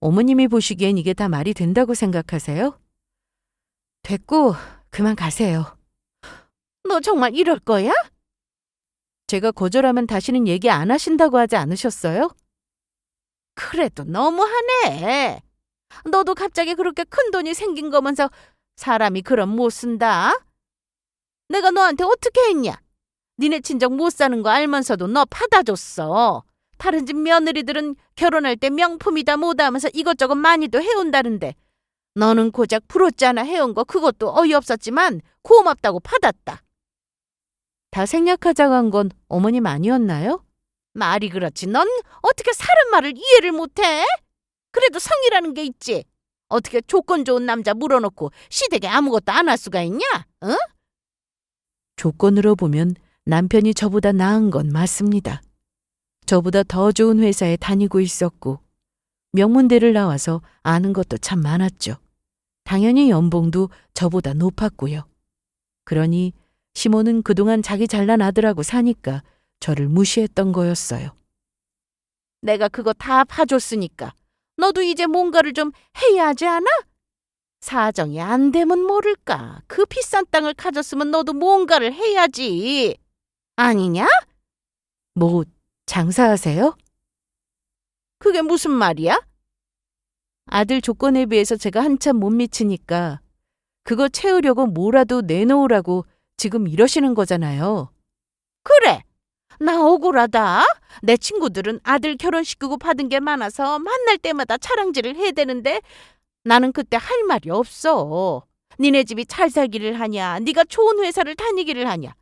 S1: 어머님이 보시기엔 이게 다 말이 된다고 생각하세요? 됐고 그만 가세요.
S2: 너 정말 이럴 거야?
S1: 제가 거절하면 다시는 얘기 안 하신다고 하지 않으셨어요?
S2: 그래도 너무하네. 너도 갑자기 그렇게 큰 돈이 생긴 거면서 사람이 그럼 못 쓴다? 내가 너한테 어떻게 했냐? 니네 친정 못 사는 거 알면서도 너 받아줬어. 다른 집 며느리들은 결혼할 때 명품이다 뭐다 하면서 이것저것 많이도 해온다는데 너는 고작 부럽잖아 해온 거 그것도 어이없었지만 고맙다고 받았다.
S1: 다 생략하자고 한 건 어머님 아니었나요?
S2: 말이 그렇지. 넌 어떻게 사람 말을 이해를 못해? 그래도 성이라는 게 있지. 어떻게 조건 좋은 남자 물어놓고 시댁에 아무것도 안 할 수가 있냐? 응?
S1: 조건으로 보면 남편이 저보다 나은 건 맞습니다. 저보다 더 좋은 회사에 다니고 있었고 명문대를 나와서 아는 것도 참 많았죠. 당연히 연봉도 저보다 높았고요. 그러니 시모는 그동안 자기 잘난 아들하고 사니까 저를 무시했던 거였어요.
S2: 내가 그거 다 봐줬으니까 너도 이제 뭔가를 좀 해야 하지 않아? 사정이 안 되면 모를까. 그 비싼 땅을 가졌으면 너도 뭔가를 해야지. 아니냐?
S1: 뭐 장사하세요?
S2: 그게 무슨 말이야?
S1: 아들 조건에 비해서 제가 한참 못 미치니까 그거 채우려고 뭐라도 내놓으라고 지금 이러시는 거잖아요.
S2: 그래. 나 억울하다. 내 친구들은 아들 결혼시키고 받은 게 많아서 만날 때마다 자랑질을 해야 되는데 나는 그때 할 말이 없어. 니네 집이 잘 살기를 하냐, 네가 좋은 회사를 다니기를 하냐.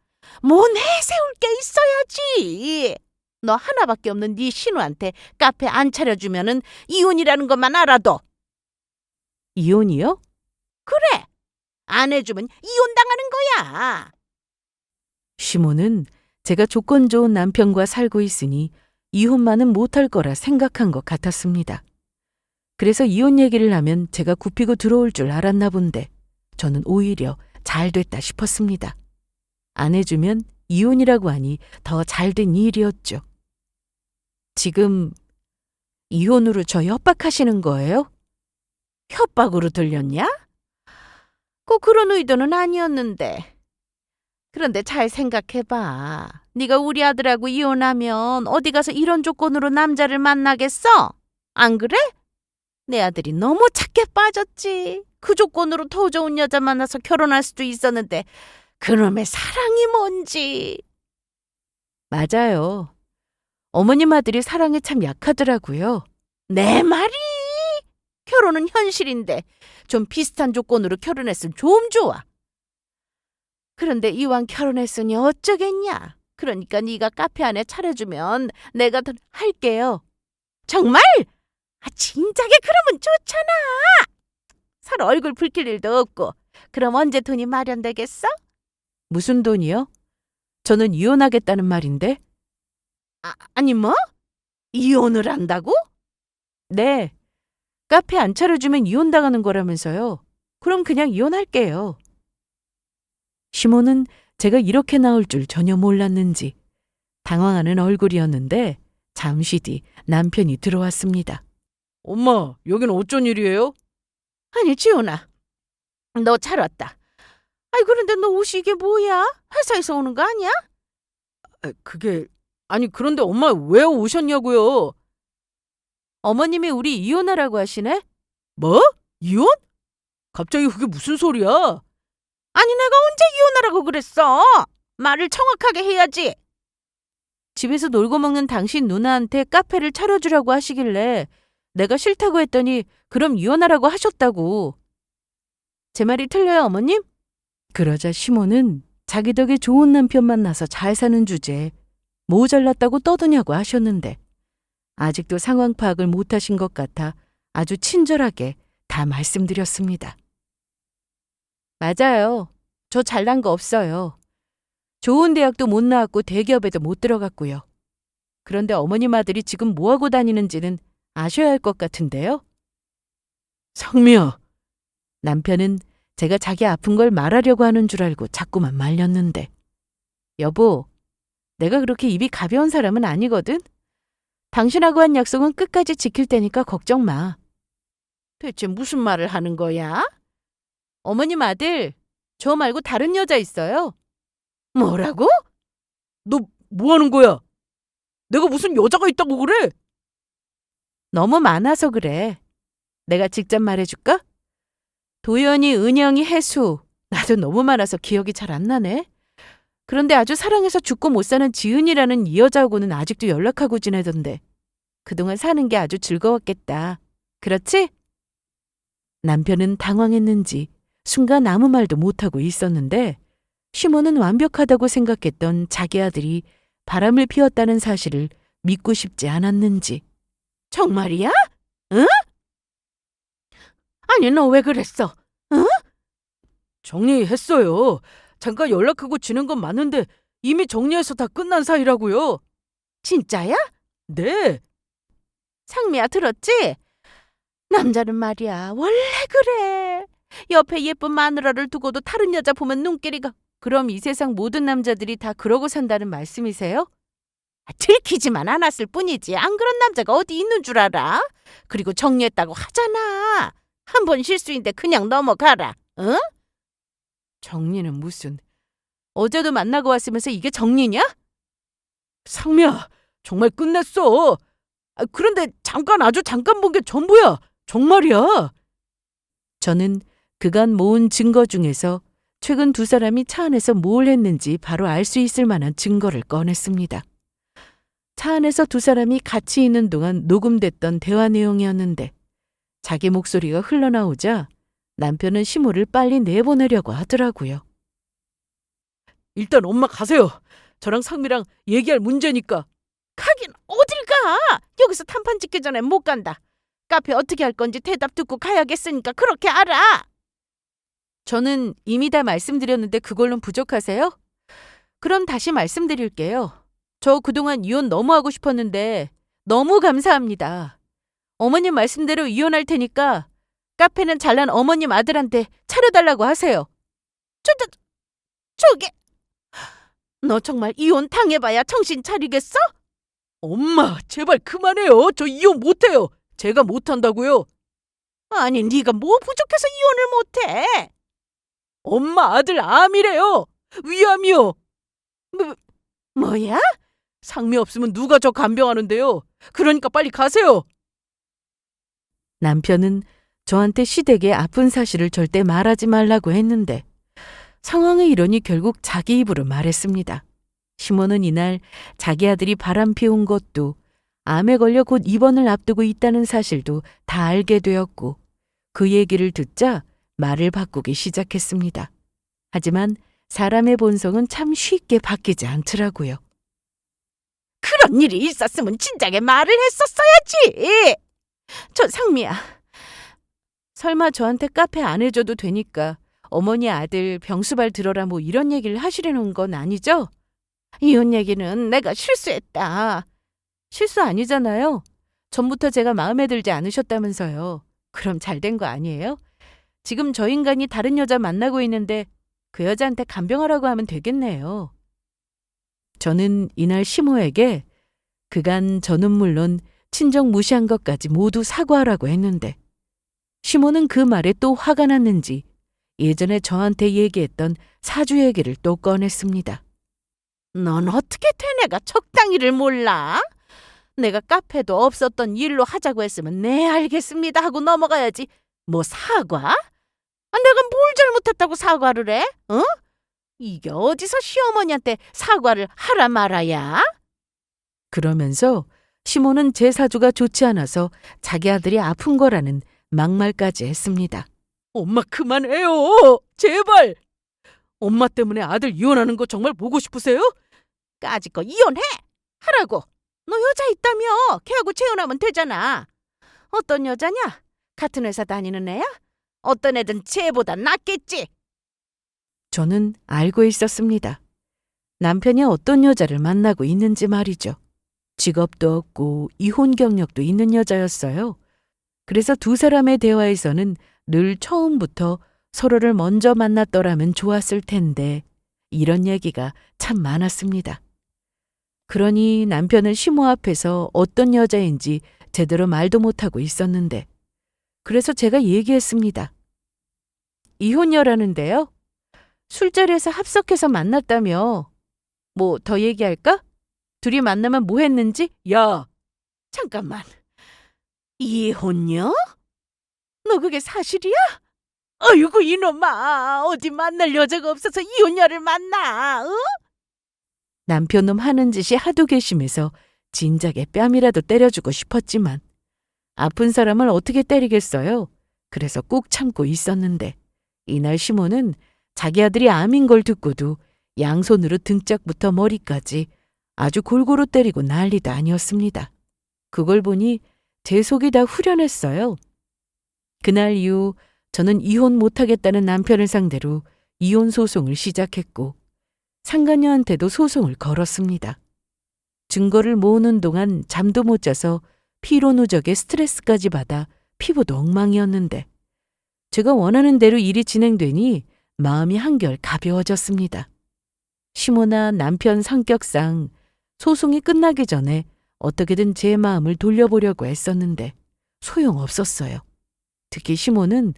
S2: 뭐 내세울 게 있어야지. 너 하나밖에 없는 네 신우한테 카페 안 차려주면은 이혼이라는 것만 알아둬.
S1: 이혼이요?
S2: 그래. 안 해주면 이혼당하는 거야.
S1: 시모는 제가 조건 좋은 남편과 살고 있으니 이혼만은 못할 거라 생각한 것 같았습니다. 그래서 이혼 얘기를 하면 제가 굽히고 들어올 줄 알았나 본데 저는 오히려 잘 됐다 싶었습니다. 안 해주면 이혼이라고 하니 더 잘된 일이었죠. 지금 이혼으로 저 협박하시는 거예요?
S2: 협박으로 들렸냐? 꼭 그런 의도는 아니었는데. 그런데 잘 생각해봐. 네가 우리 아들하고 이혼하면 어디 가서 이런 조건으로 남자를 만나겠어? 안 그래? 내 아들이 너무 착해 빠졌지. 그 조건으로 더 좋은 여자 만나서 결혼할 수도 있었는데 그놈의 사랑이 뭔지.
S1: 맞아요. 어머님 아들이 사랑에 참 약하더라고요.
S2: 내 말이. 결혼은 현실인데 좀 비슷한 조건으로 결혼했으면 좀 좋아. 그런데 이왕 결혼했으니 어쩌겠냐. 그러니까 네가 카페 안에 차려주면 내가 더 할게요. 정말? 진작에 그러면 좋잖아. 서로 얼굴 붉힐 일도 없고. 그럼 언제 돈이 마련되겠어?
S1: 무슨 돈이요? 저는 이혼하겠다는 말인데.
S2: 아니 뭐? 이혼을 한다고?
S1: 네. 카페 안 차려주면 이혼당하는 거라면서요. 그럼 그냥 이혼할게요. 시모는 제가 이렇게 나올 줄 전혀 몰랐는지 당황하는 얼굴이었는데 잠시 뒤 남편이 들어왔습니다.
S3: 엄마, 여긴 어쩐 일이에요?
S2: 아니 지훈아, 너 잘 왔다. 아이 그런데 너 옷이 이게 뭐야? 회사에서 오는 거 아니야?
S3: 그런데 엄마 왜 오셨냐고요?
S1: 어머님이 우리 이혼하라고 하시네?
S3: 뭐? 이혼? 갑자기 그게 무슨 소리야?
S2: 아니 내가 언제 이혼하라고 그랬어? 말을 정확하게 해야지.
S1: 집에서 놀고 먹는 당신 누나한테 카페를 차려주라고 하시길래 내가 싫다고 했더니 그럼 이혼하라고 하셨다고. 제 말이 틀려요, 어머님? 그러자 시모는 자기 덕에 좋은 남편 만나서 잘 사는 주제에 모자랐다고 떠드냐고 하셨는데 아직도 상황 파악을 못하신 것 같아 아주 친절하게 다 말씀드렸습니다. 맞아요. 저 잘난 거 없어요. 좋은 대학도 못 나왔고 대기업에도 못 들어갔고요. 그런데 어머님 아들이 지금 뭐하고 다니는지는 아셔야 할 것 같은데요?
S3: 상미야.
S1: 남편은 제가 자기 아픈 걸 말하려고 하는 줄 알고 자꾸만 말렸는데 여보, 내가 그렇게 입이 가벼운 사람은 아니거든? 당신하고 한 약속은 끝까지 지킬 테니까 걱정 마.
S2: 대체 무슨 말을 하는 거야?
S1: 어머님 아들, 저 말고 다른 여자 있어요.
S2: 뭐라고?
S3: 너 뭐 하는 거야? 내가 무슨 여자가 있다고 그래?
S1: 너무 많아서 그래. 내가 직접 말해줄까? 도연이, 은영이, 혜수. 나도 너무 많아서 기억이 잘 안 나네. 그런데 아주 사랑해서 죽고 못 사는 지은이라는 이 여자하고는 아직도 연락하고 지내던데. 그동안 사는 게 아주 즐거웠겠다. 그렇지? 남편은 당황했는지 순간 아무 말도 못하고 있었는데 시모는 완벽하다고 생각했던 자기 아들이 바람을 피웠다는 사실을 믿고 싶지 않았는지.
S2: 정말이야? 응? 아니 너 왜 그랬어? 응?
S3: 정리했어요. 잠깐 연락하고 지낸 건 맞는데 이미 정리해서 다 끝난 사이라고요.
S2: 진짜야?
S3: 네.
S2: 상미야 들었지? 남자는 말이야 원래 그래. 옆에 예쁜 마누라를 두고도 다른 여자 보면 눈길이 가.
S1: 그럼 이 세상 모든 남자들이 다 그러고 산다는 말씀이세요?
S2: 들키지만 않았을 뿐이지 안 그런 남자가 어디 있는 줄 알아? 그리고 정리했다고 하잖아. 한 번 실수인데 그냥 넘어가라. 응?
S1: 정리는 무슨. 어제도 만나고 왔으면서 이게 정리냐?
S3: 상미야, 정말 끝냈어. 그런데 아주 잠깐 본 게 전부야. 정말이야.
S1: 저는 그간 모은 증거 중에서 최근 두 사람이 차 안에서 뭘 했는지 바로 알 수 있을 만한 증거를 꺼냈습니다. 차 안에서 두 사람이 같이 있는 동안 녹음됐던 대화 내용이었는데 자기 목소리가 흘러나오자 남편은 시모를 빨리 내보내려고 하더라고요.
S3: 일단 엄마 가세요. 저랑 상미랑 얘기할 문제니까.
S2: 가긴 어딜 가? 여기서 단판 짓기 전에 못 간다. 카페 어떻게 할 건지 대답 듣고 가야겠으니까 그렇게 알아.
S1: 저는 이미 다 말씀드렸는데 그걸로는 부족하세요? 그럼 다시 말씀드릴게요. 저 그동안 이혼 너무 하고 싶었는데 너무 감사합니다. 어머님 말씀대로 이혼할 테니까 카페는 잘난 어머님 아들한테 차려달라고 하세요.
S2: 저게 너 정말 이혼 당해봐야 정신 차리겠어?
S3: 엄마, 제발 그만해요. 저 이혼 못해요. 제가 못한다고요.
S2: 아니 네가 뭐 부족해서 이혼을 못해?
S3: 엄마 아들 암이래요. 위암이요.
S2: 뭐야?
S3: 상미 없으면 누가 저 간병하는데요. 그러니까 빨리 가세요.
S1: 남편은 저한테 시댁의 아픈 사실을 절대 말하지 말라고 했는데 상황의 일원이 결국 자기 입으로 말했습니다. 시모는 이날 자기 아들이 바람 피운 것도 암에 걸려 곧 입원을 앞두고 있다는 사실도 다 알게 되었고 그 얘기를 듣자 말을 바꾸기 시작했습니다. 하지만 사람의 본성은 참 쉽게 바뀌지 않더라고요.
S2: 그런 일이 있었으면 진작에 말을 했었어야지. 저 상미야.
S1: 설마 저한테 카페 안 해줘도 되니까 어머니 아들 병수발 들어라 뭐 이런 얘기를 하시려는 건 아니죠?
S2: 이혼 얘기는 내가 실수했다.
S1: 실수 아니잖아요. 전부터 제가 마음에 들지 않으셨다면서요. 그럼 잘 된 거 아니에요? 지금 저 인간이 다른 여자 만나고 있는데 그 여자한테 간병하라고 하면 되겠네요. 저는 이날 시모에게 그간 저는 물론 친정 무시한 것까지 모두 사과하라고 했는데 시모는 그 말에 또 화가 났는지 예전에 저한테 얘기했던 사주 얘기를 또 꺼냈습니다.
S2: 넌 어떻게 되뇌가 적당히를 몰라? 내가 카페도 없었던 일로 하자고 했으면 네 알겠습니다 하고 넘어가야지. 뭐 사과? 내가 뭘 잘못했다고 사과를 해? 어? 이게 어디서 시어머니한테 사과를 하라 말아야?
S1: 그러면서 시모는 제 사주가 좋지 않아서 자기 아들이 아픈 거라는 막말까지 했습니다.
S3: 엄마 그만해요. 제발. 엄마 때문에 아들 이혼하는 거 정말 보고 싶으세요?
S2: 까짓 거 이혼해! 하라고! 너 여자 있다며! 걔하고 재혼하면 되잖아. 어떤 여자냐? 같은 회사 다니는 애야? 어떤 애든 쟤보다 낫겠지.
S1: 저는 알고 있었습니다. 남편이 어떤 여자를 만나고 있는지 말이죠. 직업도 없고 이혼 경력도 있는 여자였어요. 그래서 두 사람의 대화에서는 늘 처음부터 서로를 먼저 만났더라면 좋았을 텐데 이런 얘기가 참 많았습니다. 그러니 남편은 시모 앞에서 어떤 여자인지 제대로 말도 못하고 있었는데 그래서 제가 얘기했습니다. 이혼녀라는데요. 술자리에서 합석해서 만났다며. 뭐 더 얘기할까? 둘이 만나면 뭐 했는지?
S3: 야,
S2: 잠깐만. 이혼녀? 너 그게 사실이야? 아이고 이놈아. 어디 만날 여자가 없어서 이혼녀를 만나. 어?
S1: 남편놈 하는 짓이 하도 괘씸해서 진작에 뺨이라도 때려주고 싶었지만 아픈 사람을 어떻게 때리겠어요? 그래서 꾹 참고 있었는데 이날 시모는 자기 아들이 암인 걸 듣고도 양손으로 등짝부터 머리까지 아주 골고루 때리고 난리도 아니었습니다. 그걸 보니 제 속이 다 후련했어요. 그날 이후 저는 이혼 못하겠다는 남편을 상대로 이혼 소송을 시작했고 상간녀한테도 소송을 걸었습니다. 증거를 모으는 동안 잠도 못 자서 피로 누적에 스트레스까지 받아 피부도 엉망이었는데 제가 원하는 대로 일이 진행되니 마음이 한결 가벼워졌습니다. 시모나 남편 성격상 소송이 끝나기 전에 어떻게든 제 마음을 돌려보려고 했었는데 소용없었어요. 특히 시모는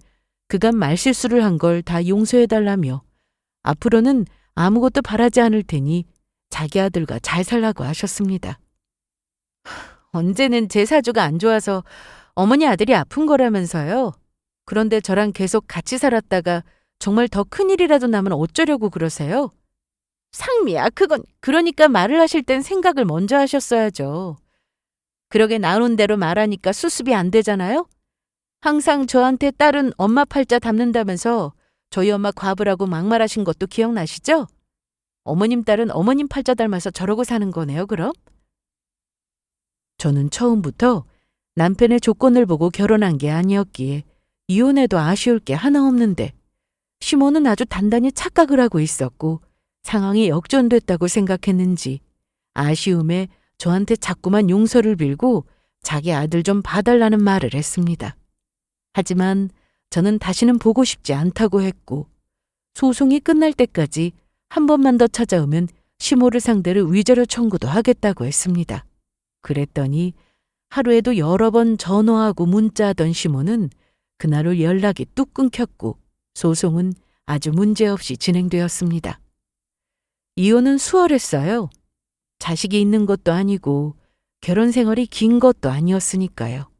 S1: 그간 말실수를 한 걸 다 용서해달라며 앞으로는 아무것도 바라지 않을 테니 자기 아들과 잘 살라고 하셨습니다. 언제는 제 사주가 안 좋아서 어머니 아들이 아픈 거라면서요. 그런데 저랑 계속 같이 살았다가 정말 더 큰일이라도 나면 어쩌려고 그러세요?
S2: 상미야, 그건
S1: 그러니까 말을 하실 땐 생각을 먼저 하셨어야죠. 그러게 나눈 대로 말하니까 수습이 안 되잖아요? 항상 저한테 딸은 엄마 팔자 닮는다면서 저희 엄마 과부라고 막말하신 것도 기억나시죠? 어머님 딸은 어머님 팔자 닮아서 저러고 사는 거네요, 그럼? 저는 처음부터 남편의 조건을 보고 결혼한 게 아니었기에 이혼해도 아쉬울 게 하나 없는데 시모는 아주 단단히 착각을 하고 있었고 상황이 역전됐다고 생각했는지 아쉬움에 저한테 자꾸만 용서를 빌고 자기 아들 좀 봐달라는 말을 했습니다. 하지만 저는 다시는 보고 싶지 않다고 했고 소송이 끝날 때까지 한 번만 더 찾아오면 시모를 상대로 위자료 청구도 하겠다고 했습니다. 그랬더니 하루에도 여러 번 전화하고 문자하던 시모는 그날 후 연락이 뚝 끊겼고 소송은 아주 문제없이 진행되었습니다. 이혼은 수월했어요. 자식이 있는 것도 아니고 결혼 생활이 긴 것도 아니었으니까요.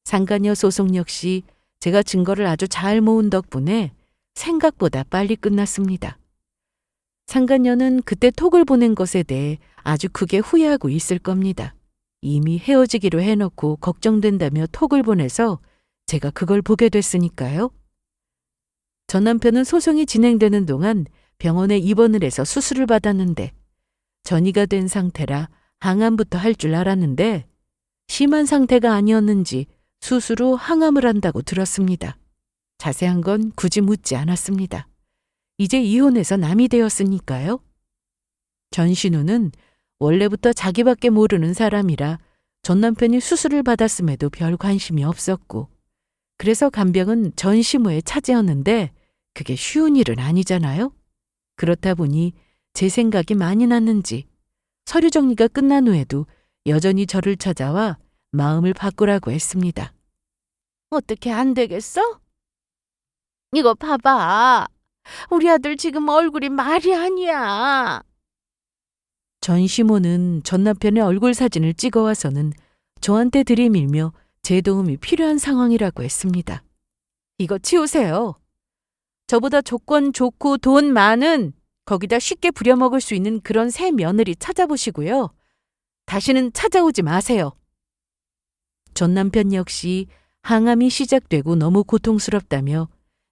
S1: 상간녀 소송 역시 제가 증거를 아주 잘 모은 덕분에 생각보다 빨리 끝났습니다. 상간녀는 그때 톡을 보낸 것에 대해 아주 크게 후회하고 있을 겁니다. 이미 헤어지기로 해놓고 걱정된다며 톡을 보내서 제가 그걸 보게 됐으니까요. 전 남편은 소송이 진행되는 동안 병원에 입원을 해서 수술을 받았는데 전이가 된 상태라 항암부터 할 줄 알았는데 심한 상태가 아니었는지 수술 후 항암을 한다고 들었습니다. 자세한 건 굳이 묻지 않았습니다. 이제 이혼해서 남이 되었으니까요. 전신우는 원래부터 자기밖에 모르는 사람이라 전 남편이 수술을 받았음에도 별 관심이 없었고 그래서 간병은 전 시모의 차지였는데 그게 쉬운 일은 아니잖아요. 그렇다 보니 제 생각이 많이 났는지 서류 정리가 끝난 후에도 여전히 저를 찾아와 마음을 바꾸라고 했습니다.
S2: 어떻게 안 되겠어? 이거 봐봐. 우리 아들 지금 얼굴이 말이 아니야.
S1: 전 시모는 전 남편의 얼굴 사진을 찍어와서는 저한테 들이밀며 제 도움이 필요한 상황이라고 했습니다. 이거 치우세요. 저보다 조건 좋고 돈 많은 거기다 쉽게 부려먹을 수 있는 그런 새 며느리 찾아보시고요. 다시는 찾아오지 마세요. 전 남편 역시 항암이 시작되고 너무 고통스럽다며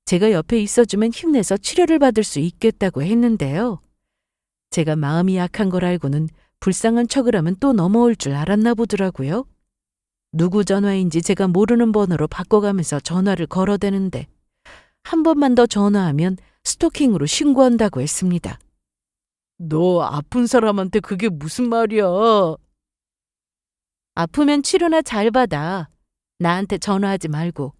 S1: 제가 옆에 있어주면 힘내서 치료를 받을 수 있겠다고 했는데요. 제가 마음이 약한 걸 알고는 불쌍한 척을 하면 또 넘어올 줄 알았나 보더라고요. 누구 전화인지 제가 모르는 번호로 바꿔가면서 전화를 걸어대는데 한 번만 더 전화하면 스토킹으로 신고한다고 했습니다.
S3: 너 아픈 사람한테 그게 무슨 말이야?
S1: 아프면 치료나 잘 받아. 나한테 전화하지 말고.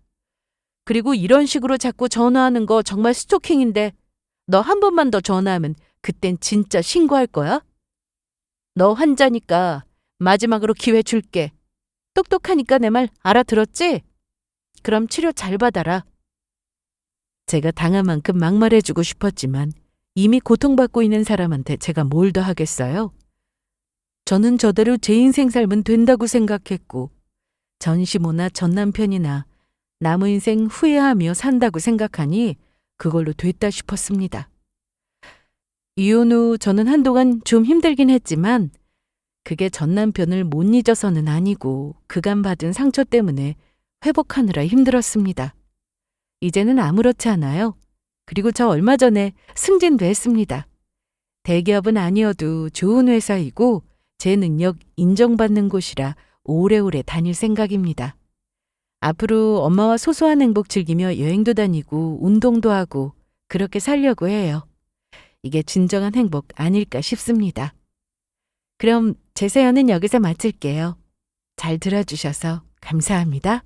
S1: 그리고 이런 식으로 자꾸 전화하는 거 정말 스토킹인데 너 한 번만 더 전화하면 그땐 진짜 신고할 거야? 너 환자니까 마지막으로 기회 줄게. 똑똑하니까 내 말 알아들었지? 그럼 치료 잘 받아라. 제가 당한 만큼 막말해주고 싶었지만 이미 고통받고 있는 사람한테 제가 뭘 더 하겠어요? 저는 저대로 제 인생 살면 된다고 생각했고 전시모나 전 남편이나 남의 인생 후회하며 산다고 생각하니 그걸로 됐다 싶었습니다. 이혼 후 저는 한동안 좀 힘들긴 했지만 그게 전 남편을 못 잊어서는 아니고 그간 받은 상처 때문에 회복하느라 힘들었습니다. 이제는 아무렇지 않아요. 그리고 저 얼마 전에 승진도 했습니다. 대기업은 아니어도 좋은 회사이고 제 능력 인정받는 곳이라 오래오래 다닐 생각입니다. 앞으로 엄마와 소소한 행복 즐기며 여행도 다니고 운동도 하고 그렇게 살려고 해요. 이게 진정한 행복 아닐까 싶습니다. 그럼 제 사연은 여기서 마칠게요. 잘 들어주셔서 감사합니다.